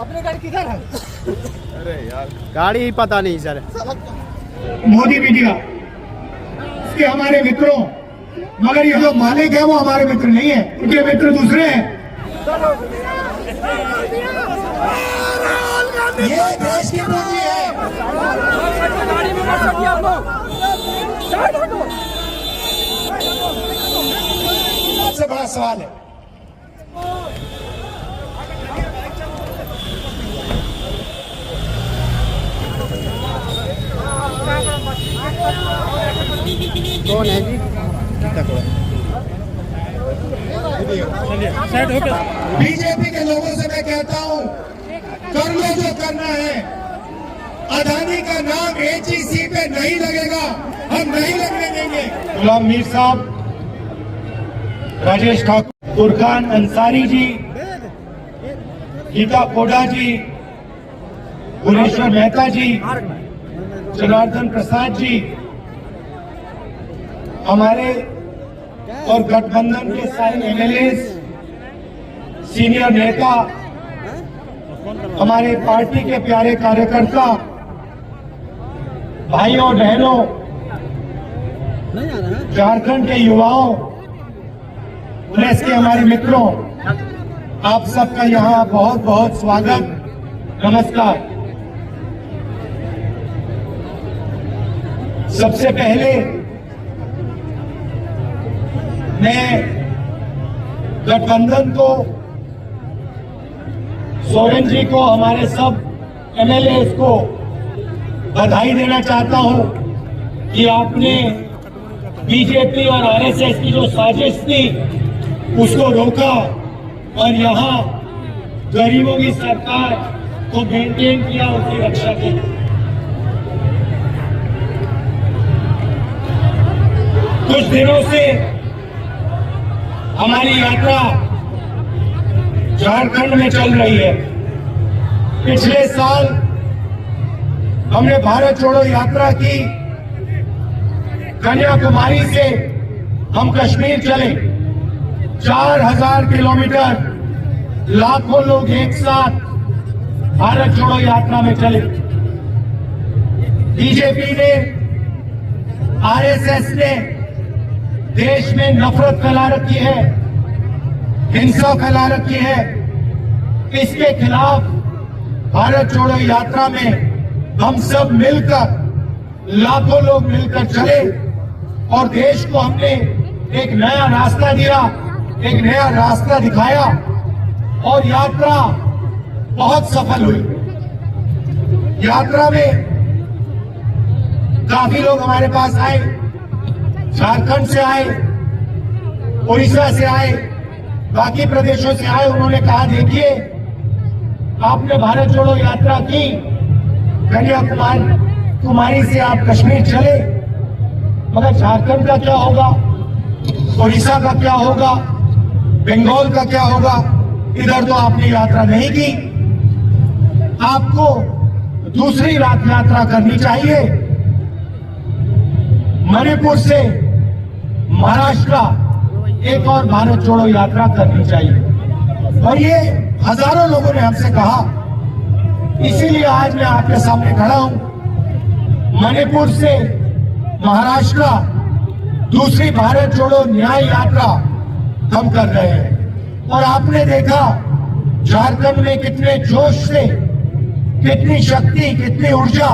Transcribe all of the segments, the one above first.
अपनी गाड़ी किधर है? अरे यार गाड़ी ही पता नहीं सर। मोदी मीडिया इसके हमारे मित्रों, मगर ये जो मालिक है वो हमारे मित्र नहीं है, उनके मित्र दूसरे हैं। ये देश की पूंजी है। सबसे बड़ा सवाल है कौन है जी? बीजेपी के लोगों से मैं कहता हूं, कर लो जो करना है। अदानी का नाम एचईसी पे नहीं लगेगा, हम नहीं लगने देंगे। गुलाम मीर साहब, राजेश ठाकुर, फुरकान अंसारी जी, गीता कोडा जी, भुवनेश्वर मेहता जी, जनार्दन प्रसाद जी, हमारे और गठबंधन के सारे एमएलए, सीनियर नेता, हमारे पार्टी के प्यारे कार्यकर्ता, भाइयों बहनों, झारखंड के युवाओं, प्रेस के हमारे मित्रों, आप सबका यहाँ बहुत बहुत स्वागत, नमस्कार। सबसे पहले मैं गठबंधन को, सोरेन जी को, हमारे सब एमएलए को बधाई देना चाहता हूं कि आपने बीजेपी और आरएसएस की जो साजिश थी उसको रोका और यहां गरीबों की सरकार को मेंटेन किया, उसकी रक्षा की। कुछ दिनों से हमारी यात्रा झारखंड में चल रही है। पिछले साल हमने भारत छोड़ो यात्रा की, कन्याकुमारी से हम कश्मीर चले, 4000 किलोमीटर, लाखों लोग एक साथ भारत छोड़ो यात्रा में चले। बीजेपी ने, आरएसएस ने देश में नफरत फैला रखी है, हिंसा फैला रखी है। इसके खिलाफ भारत छोड़ो यात्रा में हम सब मिलकर, लाखों लोग मिलकर चले और देश को हमने एक नया रास्ता दिया, एक नया रास्ता दिखाया और यात्रा बहुत सफल हुई। यात्रा में काफी लोग हमारे पास आए, झारखंड से आए, उड़ीसा से आए, बाकी प्रदेशों से आए। उन्होंने कहा, देखिए आपने भारत छोड़ो यात्रा की, कन्याकुमारी से आप कश्मीर चले, मगर झारखंड का क्या होगा, उड़ीसा का क्या होगा, बंगाल का क्या होगा? इधर तो आपने यात्रा नहीं की। आपको दूसरी यात्रा करनी चाहिए, मणिपुर से महाराष्ट्र एक और भारत छोड़ो यात्रा करनी चाहिए। और ये हजारों लोगों ने हमसे कहा, इसीलिए आज मैं आपके सामने खड़ा हूं। मणिपुर से महाराष्ट्र दूसरी भारत छोड़ो न्याय यात्रा हम कर रहे हैं। और आपने देखा झारखंड में कितने जोश से, कितनी शक्ति, कितनी ऊर्जा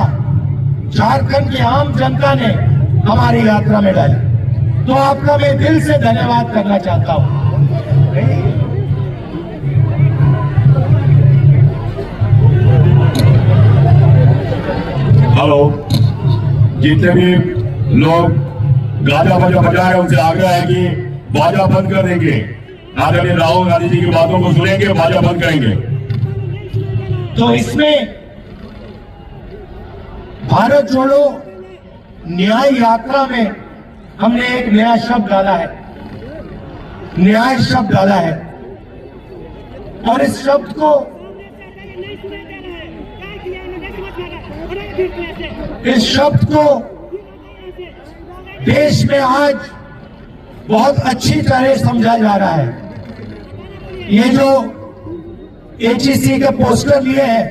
झारखंड की आम जनता ने हमारी यात्रा में डाली। तो आपका मैं दिल से धन्यवाद करना चाहता हूं। हेलो, जितने भी लोग गाजा बाजा बजा रहे हैं उनसे आग्रह है कि बाजा बंद कर देंगे। आदरणीय राहुल गांधी जी की बातों को सुनेंगे, बाजा बंद करेंगे। तो इसमें भारत जोड़ो न्याय यात्रा में हमने एक नया शब्द डाला है, न्याय शब्द डाला है। और इस शब्द को, इस शब्द को देश में आज बहुत अच्छी तरह समझा जा रहा है। ये जो एचईसी के पोस्टर लिए हैं,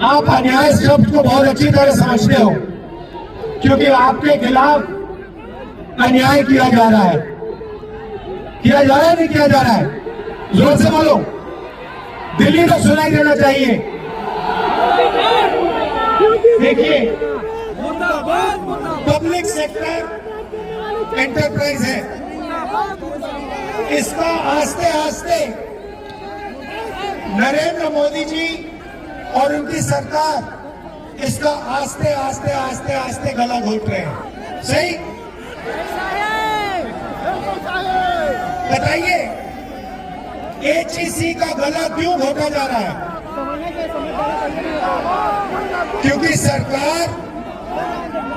आप अन्याय शब्द को बहुत अच्छी तरह समझते हो, क्योंकि आपके खिलाफ अन्याय किया जा रहा है। किया जा रहा है, नहीं किया जा रहा है? जोर से बोलो, दिल्ली को सुनाई देना चाहिए। देखिए, पब्लिक सेक्टर एंटरप्राइज है, इसका आस्ते आस्ते नरेंद्र मोदी जी और उनकी सरकार इसका आस्ते आस्ते आस्ते आस्ते गला घोट रहे हैं। सही? बताइए, एचईसी का गला क्यों घोटा जा रहा है? क्योंकि सरकार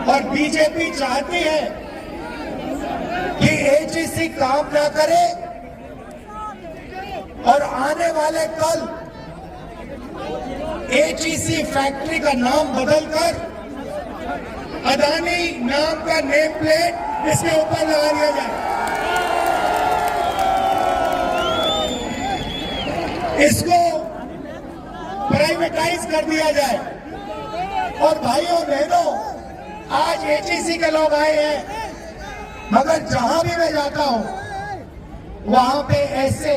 और बीजेपी चाहती है कि एचईसी काम ना करे और आने वाले कल एचईसी फैक्ट्री का नाम बदलकर अदानी नाम का नेम प्लेट इसके ऊपर लगा दिया जाए। इसको प्राइवेटाइज कर दिया जाए। और भाइयों बहनों, आज एचईसी के लोग आए हैं, मगर जहां भी मैं जाता हूं वहां पे ऐसे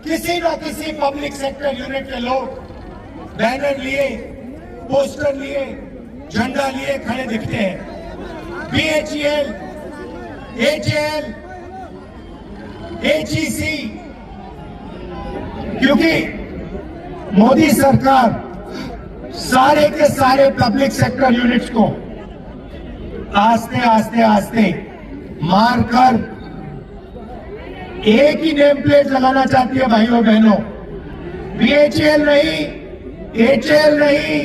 किसी न किसी पब्लिक सेक्टर यूनिट के लोग बैनर लिए, पोस्टर लिए, झंडा लिए खड़े दिखते हैं। बीएचईएल, एचएएल, एचईसी, क्योंकि मोदी सरकार सारे के सारे पब्लिक सेक्टर यूनिट्स को आस्ते आस्ते आस्ते मारकर एक ही नेम प्लेट लगाना चाहती है। भाइयों बहनों, बीएचईएल नहीं, एचएएल नहीं,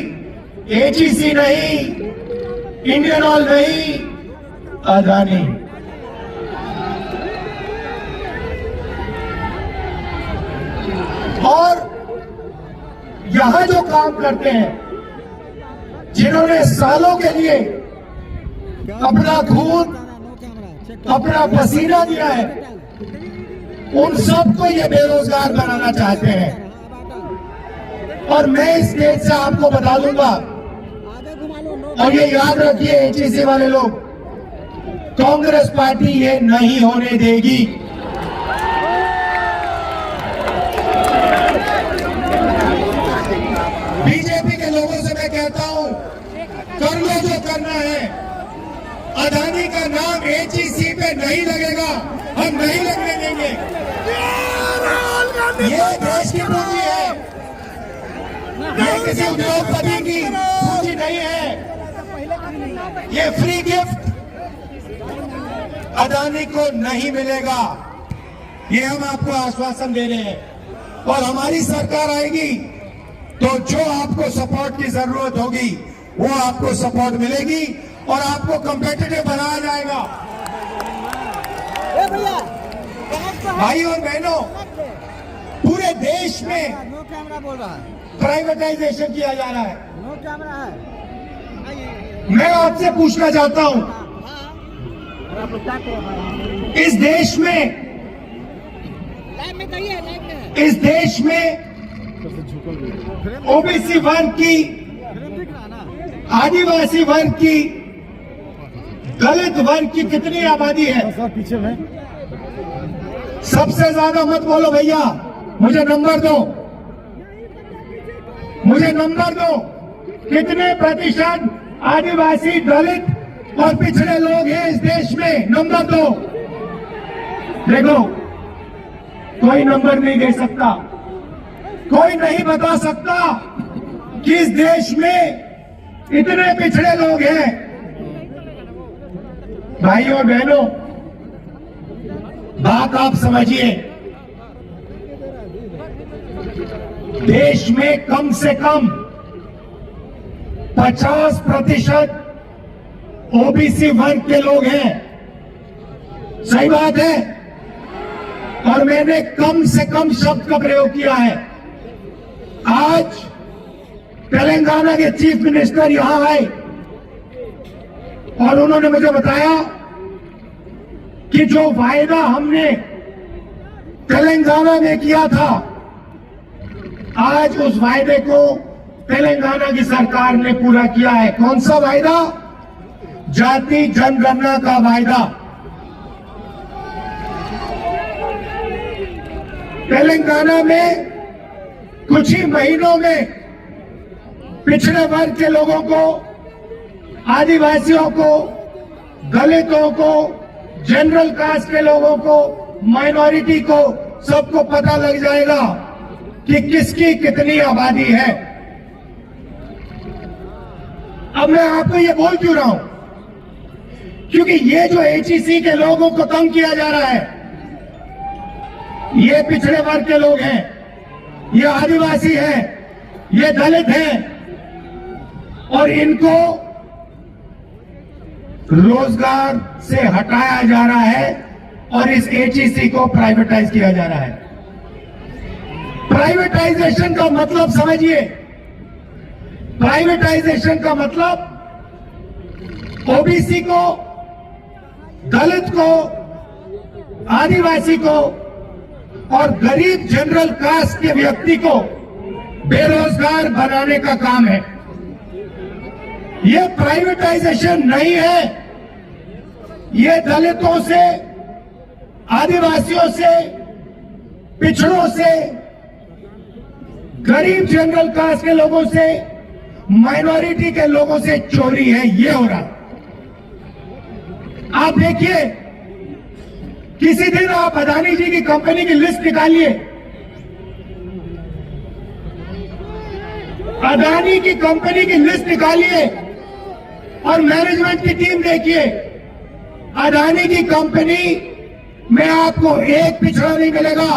एचईसी नहीं, इंडियन ऑयल नहीं, अदानी। और यहां जो काम करते हैं, जिन्होंने सालों के लिए अपना खून, अपना पसीना दिया है, उन सबको ये बेरोजगार बनाना चाहते हैं। और मैं इस देश से आपको बता दूंगा, और ये याद रखिए एचईसी वाले लोग, कांग्रेस पार्टी ये नहीं होने देगी। बीजेपी के लोगों से मैं कहता हूं, कर लो जो करना है, अदानी का नाम एचईसी पे नहीं लगेगा, हम नहीं लगने देंगे। ये देश की पूंजी है, ये किसी उद्योगपति की पूंजी नहीं है। ये फ्री गिफ्ट अदानी को नहीं मिलेगा, ये हम आपको आश्वासन दे रहे हैं। और हमारी सरकार आएगी तो जो आपको सपोर्ट की जरूरत होगी वो आपको सपोर्ट मिलेगी और आपको कम्पिटिटिव बनाया जाएगा। भाई और बहनों, पूरे देश में प्राइवेटाइजेशन किया जा रहा है। मैं आपसे पूछना चाहता हूं, इस देश में ओबीसी वर्ग की, आदिवासी वर्ग की, दलित वर्ग की कितनी आबादी है? पीछे में सबसे ज्यादा मत बोलो भैया, मुझे नंबर दो, मुझे नंबर दो। कितने प्रतिशत आदिवासी, दलित और पिछड़े लोग हैं इस देश में? नंबर दो। देखो, कोई नंबर नहीं दे सकता, कोई नहीं बता सकता कि इस देश में इतने पिछड़े लोग हैं। भाइयों और बहनों, बात आप समझिए, देश में कम से कम 50% ओबीसी वर्ग के लोग हैं। सही बात है। और मैंने कम से कम शब्द का प्रयोग किया है। आज तेलंगाना के चीफ मिनिस्टर यहां आए और उन्होंने मुझे बताया कि जो वायदा हमने तेलंगाना में किया था, आज उस वायदे को तेलंगाना की सरकार ने पूरा किया है। कौन सा वायदा? जाति जनगणना का वायदा। तेलंगाना में कुछ ही महीनों में पिछड़े वर्ग के लोगों को, आदिवासियों को, दलितों को, जनरल कास्ट के लोगों को, माइनॉरिटी को, सबको पता लग जाएगा कि किसकी कितनी आबादी है। अब मैं आपको ये बोल क्यों रहा हूं? क्योंकि ये जो HEC के लोगों को तंग किया जा रहा है, ये पिछड़े वर्ग के लोग हैं, ये आदिवासी हैं, ये दलित हैं, और इनको रोजगार से हटाया जा रहा है और इस HEC को प्राइवेटाइज किया जा रहा है। प्राइवेटाइजेशन का मतलब समझिए। प्राइवेटाइजेशन का मतलब OBC को, दलित को, आदिवासी को और गरीब जनरल कास्ट के व्यक्ति को बेरोजगार बनाने का काम है। यह प्राइवेटाइजेशन नहीं है। ये दलितों से, आदिवासियों से, पिछड़ों से, गरीब जनरल कास्ट के लोगों से, माइनॉरिटी के लोगों से चोरी है। ये हो रहा है। आप देखिए, किसी दिन आप अदानी जी की कंपनी की लिस्ट निकालिए, अदानी की कंपनी की लिस्ट निकालिए और मैनेजमेंट की टीम देखिए। अदानी की कंपनी में आपको एक पिछड़ा नहीं मिलेगा,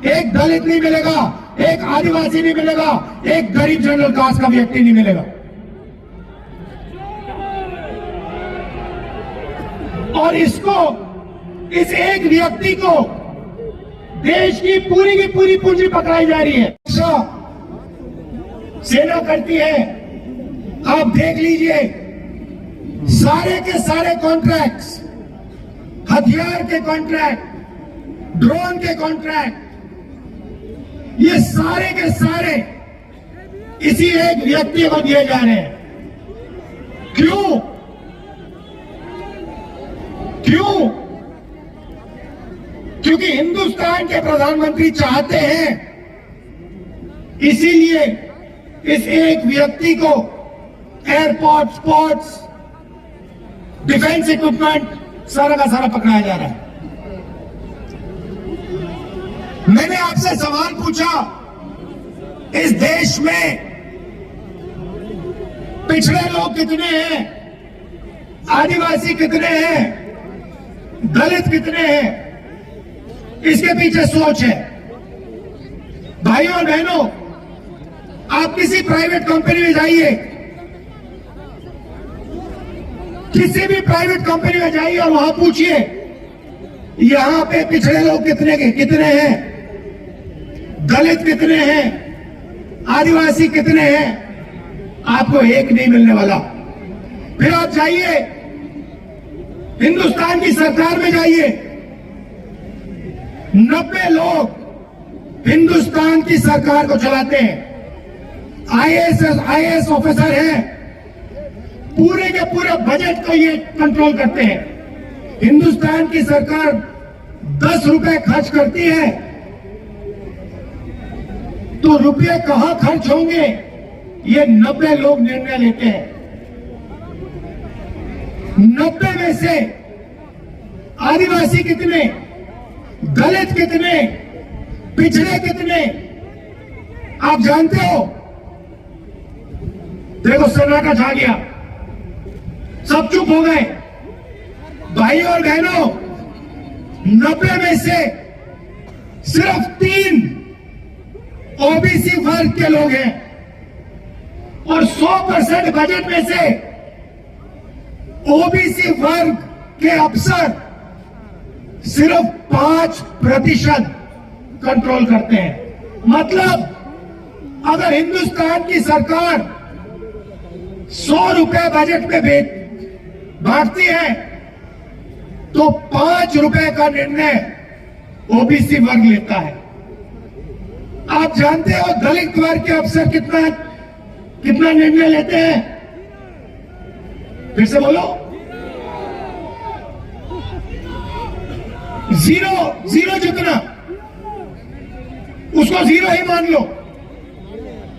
एक दलित नहीं मिलेगा, एक आदिवासी नहीं मिलेगा, एक गरीब जनरल कास्ट का व्यक्ति नहीं मिलेगा। और इसको, इस एक व्यक्ति को देश की पूरी पूंजी पकड़ाई जा रही है। सेना करती है। आप देख लीजिए, सारे के सारे कॉन्ट्रैक्ट्स, हथियार के कॉन्ट्रैक्ट, ड्रोन के कॉन्ट्रैक्ट, ये सारे के सारे इसी एक व्यक्ति को दिए जा रहे हैं। क्यों? क्यों? क्योंकि हिंदुस्तान के प्रधानमंत्री चाहते हैं, इसीलिए इस एक व्यक्ति को एयरपोर्ट, स्पोर्ट्स, डिफेंस इक्विपमेंट सारा का सारा पकड़ाया जा रहा है। मैंने आपसे सवाल पूछा, इस देश में पिछड़े लोग कितने हैं, आदिवासी कितने हैं, दलित कितने हैं? इसके पीछे सोच है। भाइयों और बहनों, आप किसी प्राइवेट कंपनी में जाइए, किसी भी प्राइवेट कंपनी में जाइए और वहां पूछिए, यहां पे पिछड़े लोग कितने हैं, दलित कितने हैं, आदिवासी कितने हैं? आपको एक नहीं मिलने वाला। फिर आप जाइए, हिंदुस्तान की सरकार में जाइए, 90 लोग हिंदुस्तान की सरकार को चलाते हैं, आईएएस ऑफिसर हैं, पूरे के पूरे बजट को ये कंट्रोल करते हैं। हिंदुस्तान की सरकार 10 रुपए खर्च करती है तो रुपये कहां खर्च होंगे, ये 90 लोग निर्णय लेते हैं। 90 में से आदिवासी कितने, दलित कितने, पिछड़े कितने, आप जानते हो? देखो, सन्नाटा छा गया, सब चुप हो गए। भाइयों और बहनों, 90 में से सिर्फ 3 OBC वर्ग के लोग हैं और 100% बजट में से OBC वर्ग के अफसर सिर्फ 5% कंट्रोल करते हैं। मतलब अगर हिंदुस्तान की सरकार 100 रुपए बजट में बांटती है तो 5 रुपए का निर्णय ओबीसी वर्ग लेता है। आप जानते हो दलित वर्ग के अफसर कितना निर्णय लेते हैं? फिर से बोलो, जीरो जितना, उसको जीरो ही मान लो।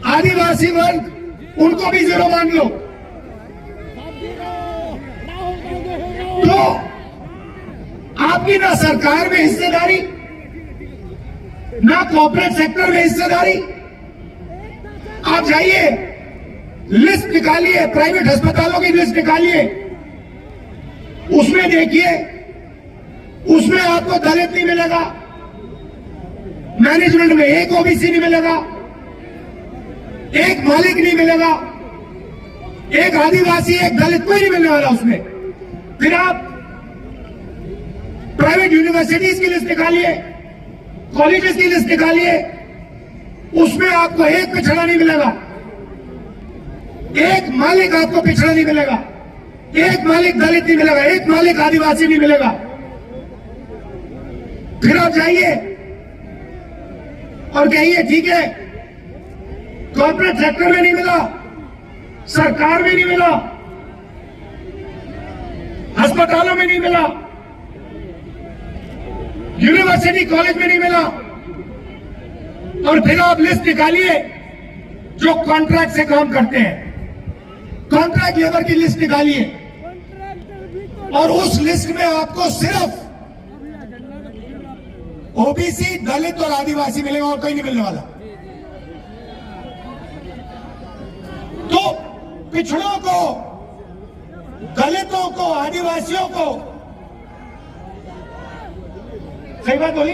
आदिवासी वर्ग, उनको भी जीरो मान लो। तो आपकी ना सरकार में हिस्सेदारी, ना कॉर्पोरेट सेक्टर में हिस्सेदारी। आप जाइए, लिस्ट निकालिए, प्राइवेट अस्पतालों की लिस्ट निकालिए, उसमें देखिए, उसमें आपको दलित नहीं मिलेगा, मैनेजमेंट में एक ओबीसी नहीं मिलेगा, एक मालिक नहीं मिलेगा, एक आदिवासी, एक दलित, कोई नहीं मिलने वाला उसमें। फिर आप प्राइवेट यूनिवर्सिटीज की लिस्ट निकालिए, कॉलेजेस की लिस्ट निकालिए, उसमें आपको एक पिछड़ा नहीं मिलेगा, एक मालिक आपको पिछड़ा नहीं मिलेगा, एक मालिक दलित नहीं मिलेगा, एक मालिक आदिवासी नहीं मिलेगा। फिर आप जाइए और कहिए ठीक है, कॉर्पोरेट सेक्टर में नहीं मिला, सरकार में नहीं मिला, अस्पतालों में नहीं मिला, यूनिवर्सिटी कॉलेज में नहीं मिला। और फिर आप लिस्ट निकालिए जो कॉन्ट्रैक्ट से काम करते हैं, कॉन्ट्रैक्ट लेबर की लिस्ट निकालिए, और उस लिस्ट में आपको सिर्फ ओबीसी, दलित और आदिवासी मिलेगा, और कोई नहीं मिलने वाला। तो पिछड़ों को, दलितों को, आदिवासियों को, सही बात बोली,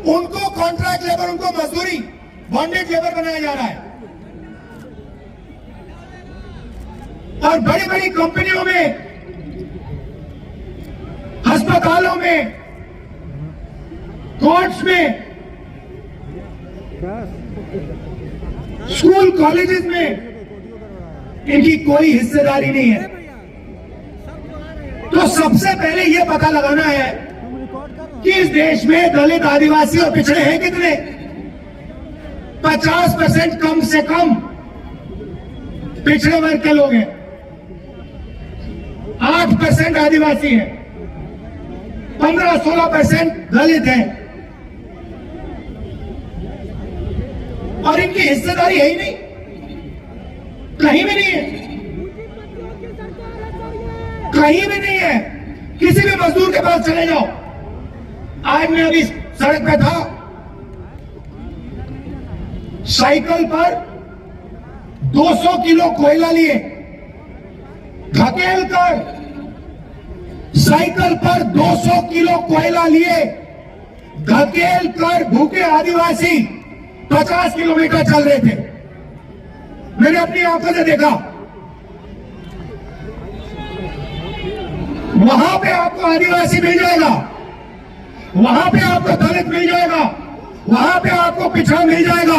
उनको कॉन्ट्रैक्ट लेबर, उनको मजदूरी, बॉन्डेड लेबर बनाया जा रहा है। और बड़ी बड़ी कंपनियों में, अस्पतालों में, कोर्ट्स में, स्कूल कॉलेजेस में इनकी कोई हिस्सेदारी नहीं है। तो सबसे पहले यह पता लगाना है कि इस देश में दलित, आदिवासी और पिछड़े हैं कितने। 50% कम से कम पिछड़े वर्ग के लोग हैं, 8% आदिवासी हैं, 15-16% दलित हैं, और इनकी हिस्सेदारी है ही नहीं, कहीं भी नहीं है, कहीं भी नहीं है। किसी भी मजदूर के पास चले जाओ। आज मैं अभी सड़क पे था, साइकिल पर 200 किलो कोयला लिए, धकेल कर साइकिल पर 200 किलो कोयला लिए, धकेल कर भूखे आदिवासी 50 किलोमीटर चल रहे थे। मैंने अपनी आंखों से देखा। वहां पे आपको आदिवासी मिल जाएगा, वहां पे आपको दलित मिल जाएगा, वहां पे आपको पिछड़ा मिल जाएगा।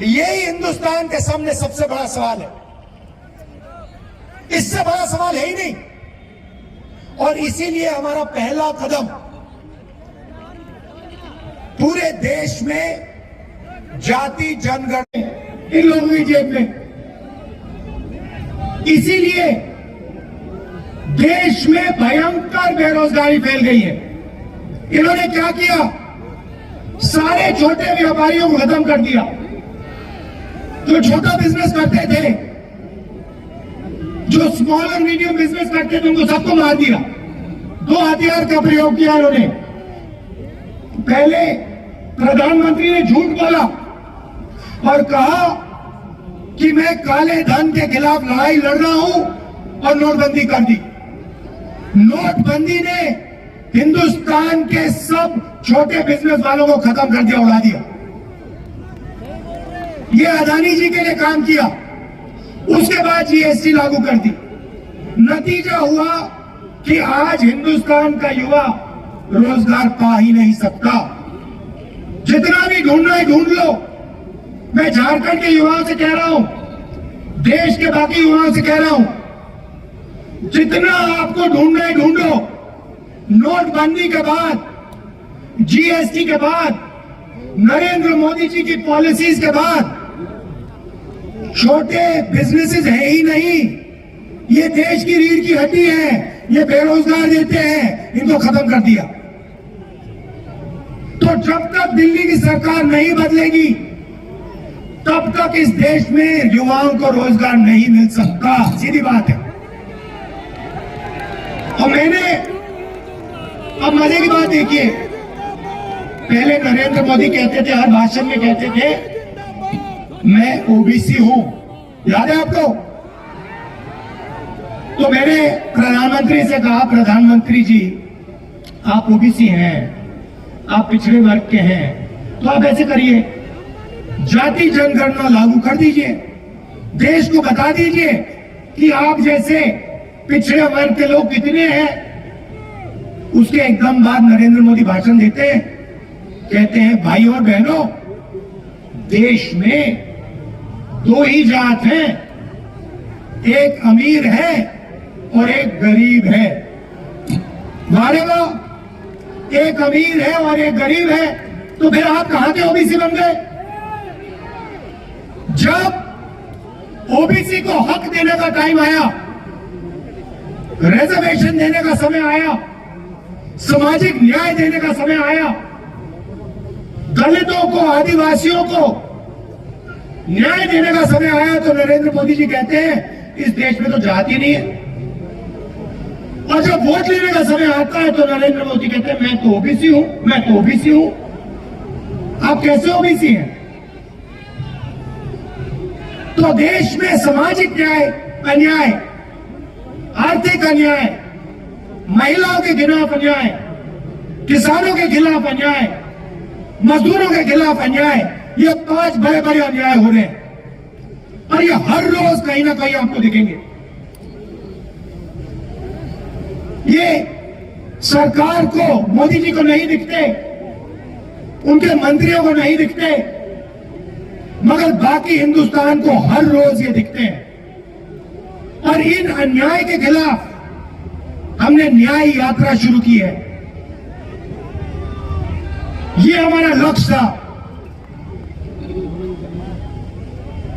यही हिंदुस्तान के सामने सबसे बड़ा सवाल है, इससे बड़ा सवाल है ही नहीं। और इसीलिए हमारा पहला कदम पूरे देश में जाति जनगणना इन लोगों की जेब में। इसीलिए देश में भयंकर बेरोजगारी फैल गई है। इन्होंने क्या किया, सारे छोटे व्यापारियों को खत्म कर दिया। जो छोटा बिजनेस करते थे, जो स्मॉल और मीडियम बिजनेस करते थे, उनको सबको मार दिया। 2 हथियार का प्रयोग किया इन्होंने। पहले प्रधानमंत्री ने झूठ बोला और कहा कि मैं काले धन के खिलाफ लड़ाई लड़ रहा हूं, और नोटबंदी कर दी। नोटबंदी ने हिंदुस्तान के सब छोटे बिजनेस वालों को खत्म कर दिया, उड़ा दिया। ये अदानी जी के लिए काम किया। उसके बाद जीएसटी लागू कर दी। नतीजा हुआ कि आज हिंदुस्तान का युवा रोजगार पा ही नहीं सकता। जितना भी ढूंढना है ढूंढ लो। मैं झारखंड के युवाओं से कह रहा हूं, देश के बाकी युवाओं से कह रहा हूं, जितना आपको ढूंढना है ढूंढो। नोटबंदी के बाद, जीएसटी के बाद, नरेंद्र मोदी जी की पॉलिसीज के बाद छोटे बिजनेसेस है ही नहीं। ये देश की रीढ़ की हड्डी है, ये बेरोजगार देते हैं, इनको खत्म कर दिया। तो जब तक दिल्ली की सरकार नहीं बदलेगी तब तक इस देश में युवाओं को रोजगार नहीं मिल सकता। सीधी बात है। और मैंने, अब मजे की बात देखिए, पहले नरेंद्र मोदी कहते थे, हर भाषण में कहते थे मैं ओबीसी हूं, याद है आपको? तो मैंने प्रधानमंत्री से कहा, प्रधानमंत्री जी आप ओबीसी हैं, आप पिछड़े वर्ग के हैं, तो आप ऐसे करिए, जाति जनगणना लागू कर दीजिए, देश को बता दीजिए कि आप जैसे पिछड़े वर्ग के लोग कितने हैं। उसके एकदम बाद नरेंद्र मोदी भाषण देते हैं, कहते हैं भाई और बहनों, देश में दो ही जात हैं, एक अमीर है और एक गरीब है। मारे वो, एक अमीर है और एक गरीब है, तो फिर आप कहां के ओबीसी बन गए? जब ओबीसी को हक देने का टाइम आया, रिजर्वेशन देने का समय आया, सामाजिक न्याय देने का समय आया, दलितों को, आदिवासियों को न्याय देने का समय आया, तो नरेंद्र मोदी जी कहते हैं इस देश में तो जाति नहीं है। और जब वोट लेने का समय आता है तो नरेंद्र मोदी कहते हैं मैं तो ओबीसी हूं, मैं तो ओबीसी हूं। आप कैसे ओबीसी हैं? तो देश में सामाजिक न्याय, अन्याय, आर्थिक अन्याय, महिलाओं के खिलाफ अन्याय, किसानों के खिलाफ अन्याय, मजदूरों के खिलाफ अन्याय, ये 5 बड़े बड़े अन्याय हो रहे हैं और ये हर रोज कहीं ना कहीं आपको दिखेंगे। ये सरकार को, मोदी जी को नहीं दिखते, उनके मंत्रियों को नहीं दिखते, मगर बाकी हिंदुस्तान को हर रोज ये दिखते हैं। और इन अन्याय के खिलाफ हमने न्याय यात्रा शुरू की है। ये हमारा लक्ष्य था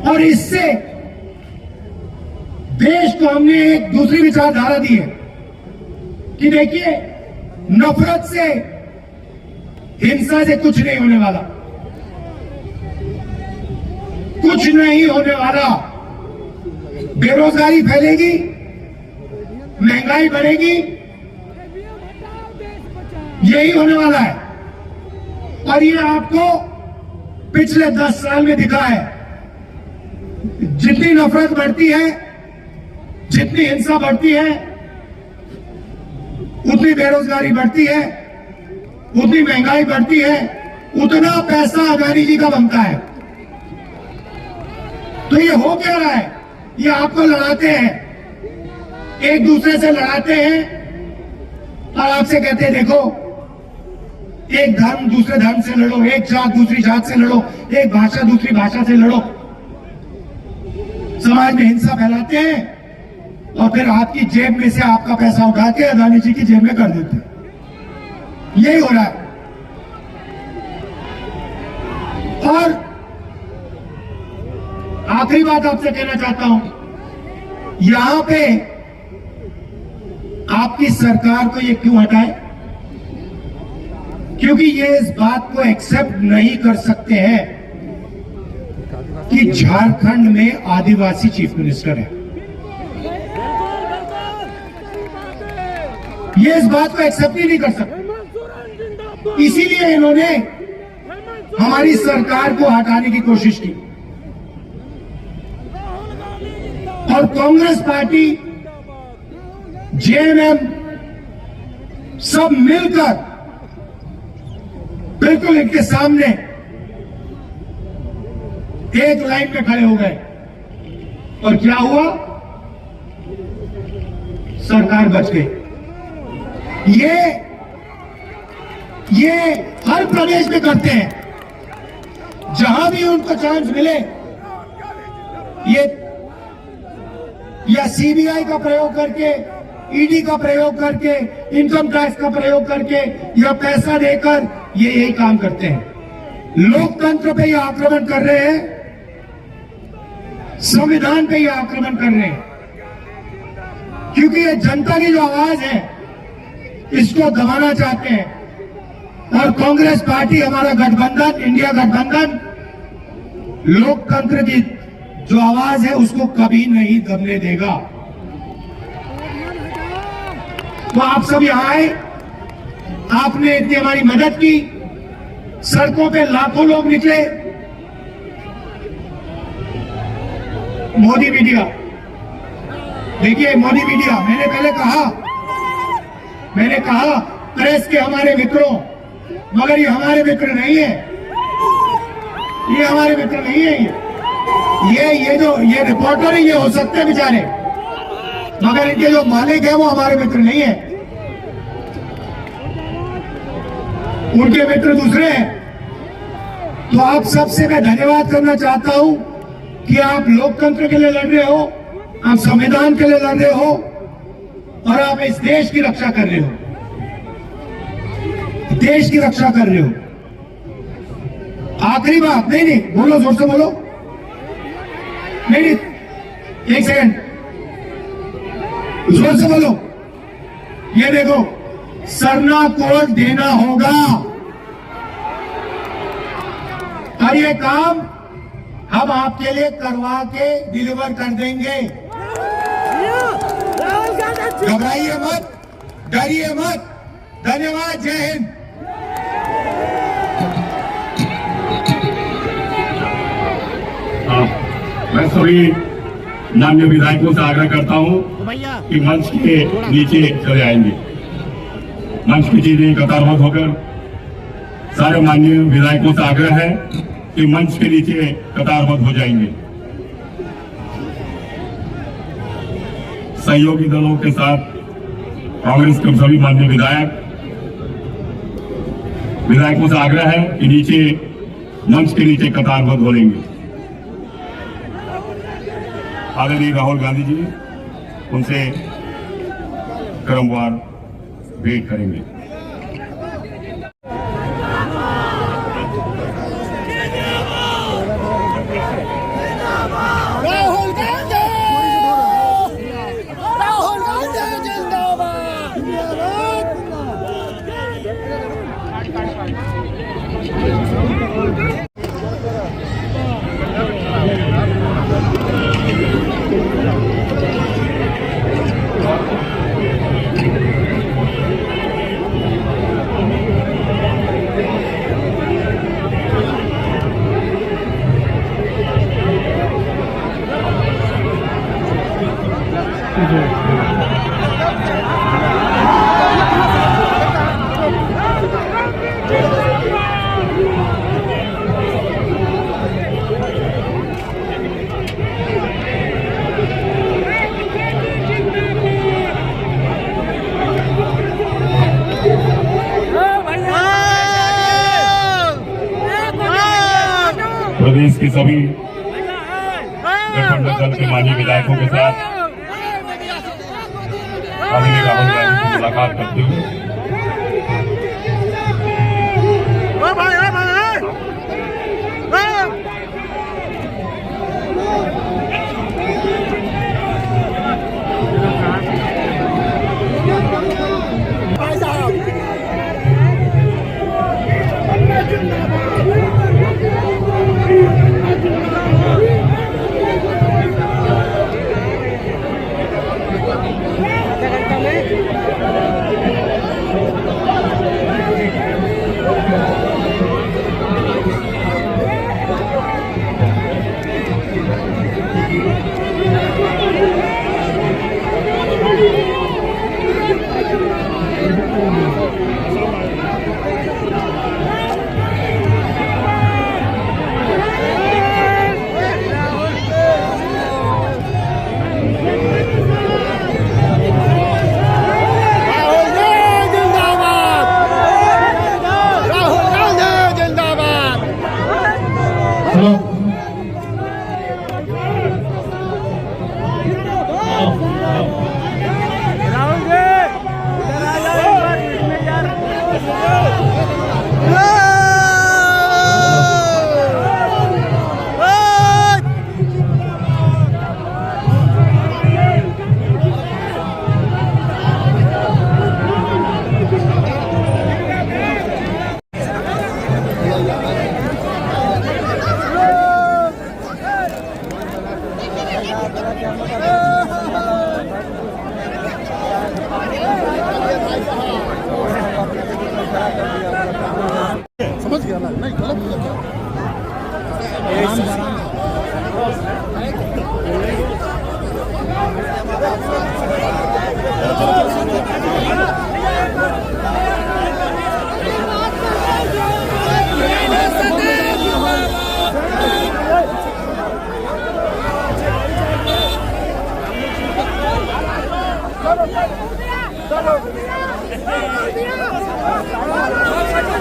और इससे देश को हमने एक दूसरी विचारधारा दी है कि देखिए, नफरत से, हिंसा से कुछ नहीं होने वाला, कुछ नहीं होने वाला। बेरोजगारी फैलेगी, महंगाई बढ़ेगी, यही होने वाला है। और ये आपको पिछले 10 साल में दिखा है। जितनी नफरत बढ़ती है, जितनी हिंसा बढ़ती है, उतनी बेरोजगारी बढ़ती है, उतनी महंगाई बढ़ती है, उतना पैसा अदानी जी का बनता है। तो ये हो क्या रहा है? ये आपको लड़ाते हैं, एक दूसरे से लड़ाते हैं और आपसे कहते हैं देखो, एक धर्म दूसरे धर्म से लड़ो, एक जात दूसरी जात से लड़ो, एक भाषा दूसरी भाषा से लड़ो। समाज में हिंसा फैलाते हैं और फिर आपकी जेब में से आपका पैसा उठा के अदानी जी की जेब में कर देते हैं। यही हो रहा है। और आखिरी बात आपसे कहना चाहता हूं, यहां पे आपकी सरकार को ये क्यों हटाए? क्योंकि ये इस बात को एक्सेप्ट नहीं कर सकते हैं कि झारखंड में आदिवासी चीफ मिनिस्टर है। ये इस बात को एक्सेप्ट ही नहीं कर सकते। इसीलिए इन्होंने हमारी सरकार को हटाने की कोशिश की। और कांग्रेस पार्टी, जेएमएम सब मिलकर बिल्कुल इनके सामने एक लाइन में खड़े हो गए। और क्या हुआ? सरकार बच गई। ये हर प्रदेश में करते हैं, जहां भी उनको चांस मिले। ये या सीबीआई का प्रयोग करके, ईडी का प्रयोग करके, इनकम टैक्स का प्रयोग करके या पैसा देकर ये यही काम करते हैं। लोकतंत्र पे ये आक्रमण कर रहे हैं, संविधान पे ये आक्रमण कर रहे हैं, क्योंकि ये जनता की जो आवाज है इसको दबाना चाहते हैं। और कांग्रेस पार्टी, हमारा गठबंधन, इंडिया गठबंधन, लोकतंत्र की जो आवाज है उसको कभी नहीं दबने देगा। तो आप सब यहां आए, आपने इतनी हमारी मदद की, सड़कों पे लाखों लोग निकले। मोदी मीडिया, देखिए मोदी मीडिया, मैंने कहा प्रेस के हमारे मित्रों, मगर ये हमारे मित्र नहीं है, ये हमारे मित्र नहीं है। ये रिपोर्टर है, ये हो सकते हैं बेचारे, मगर इनके जो मालिक है वो हमारे मित्र नहीं है, उनके मित्र दूसरे हैं। तो आप सबसे मैं धन्यवाद करना चाहता हूं कि आप लोकतंत्र के लिए लड़ रहे हो, आप संविधान के लिए लड़ रहे हो और आप इस देश की रक्षा कर रहे हो, देश की रक्षा कर रहे हो। आखिरी बात, नहीं बोलो, जोर से बोलो, नहीं एक सेकंड, जोर से बोलो। ये देखो, सरना कोड देना होगा और ये काम हम आपके लिए करवा के डिलीवर कर देंगे। घबराइए मत, डरिए मत। धन्यवाद, जय हिंद। मैं सभी माननीय विधायकों से आग्रह करता हूं कि मंच के नीचे चले आएंगे। मंच के नीचे कतारबद्ध होकर सारे माननीय विधायकों से आग्रह है कि मंच के नीचे कतारबद्ध हो जाएंगे। सहयोगी दलों के साथ कांग्रेस के सभी माननीय विधायकों से आग्रह है कि नीचे मंच के नीचे कतारबद्ध हो लेंगे। आदरणीय राहुल गांधी जी उनसे क्रमवार भेंट करेंगे। राहुल गांधी, राहुल गांधी जिंदाबाद। प्रदेश के सभी गठबंधन दल के माननीय विधायकों के साथ आदरणीय राहुल गांधी की मुलाकात करते हुए में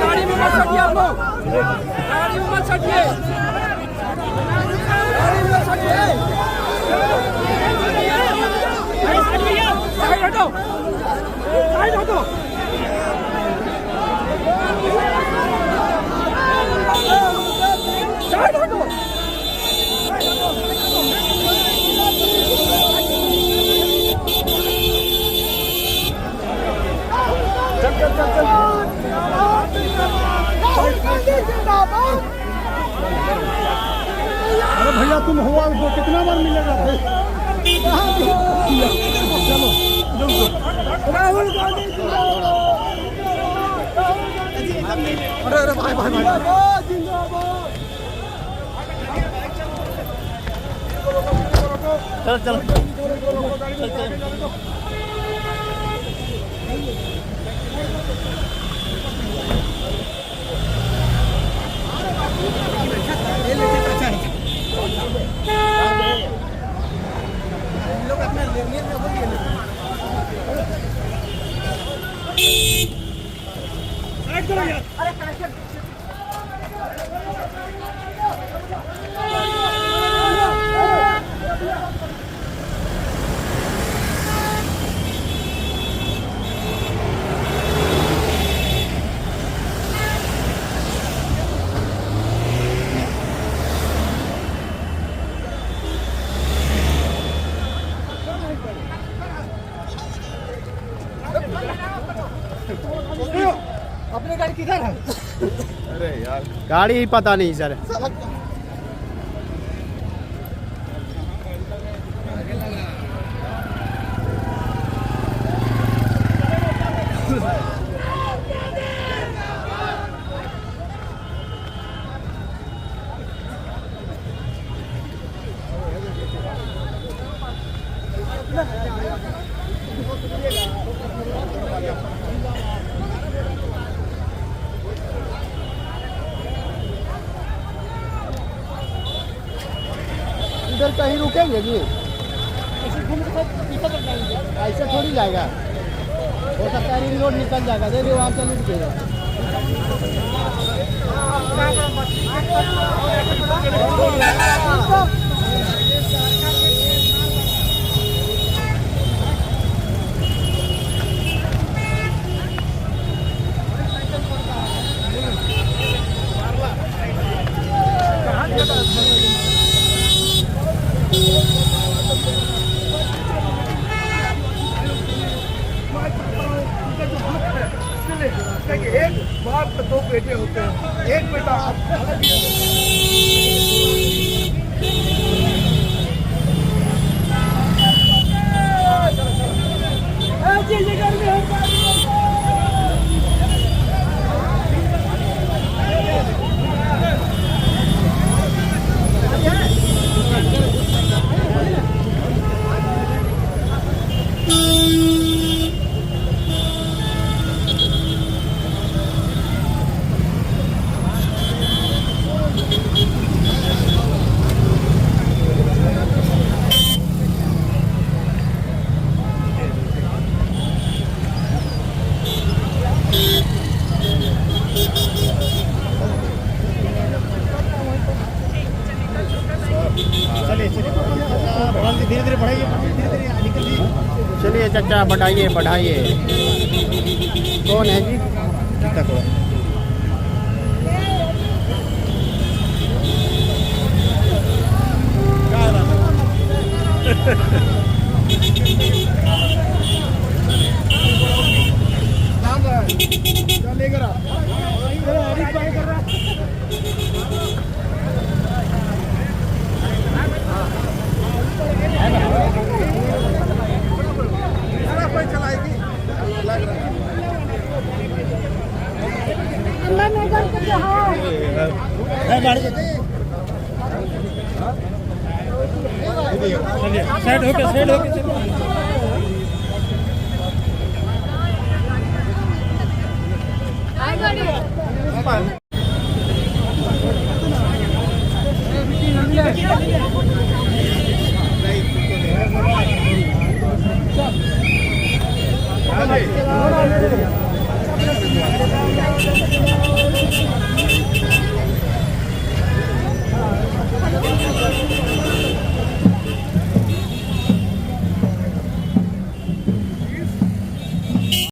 गाड़ी में मत सटिए आप लोग, गाड़ी में मत सटिए, गाड़ी में मत सटिए, साइड हटो, साइड हटो। साइड हटो। चल चल चल चल। अरे भैया तुम हुआ उनको कितना बार मिलेगा भाई? चलो राहुल गांधी अरे अरे भाई भाई भाई चल चल अपनी गाड़ी किधर है? अरे यार गाड़ी ही पता नहीं सर। इधर कहीं रुकेंगे जी? ऐसे थोड़ी जाएगा, हो सकता है रिंग रोड निकल जाएगा। दे दे वहाँ से लुट के एक बाप के दो बेटे होते हैं, एक बेटा धीरे धीरे बढ़ाइए, चलिए चाचा बढ़ाइए बढ़ाइए। कौन है जी? तक लेकर साइड होके साइड है।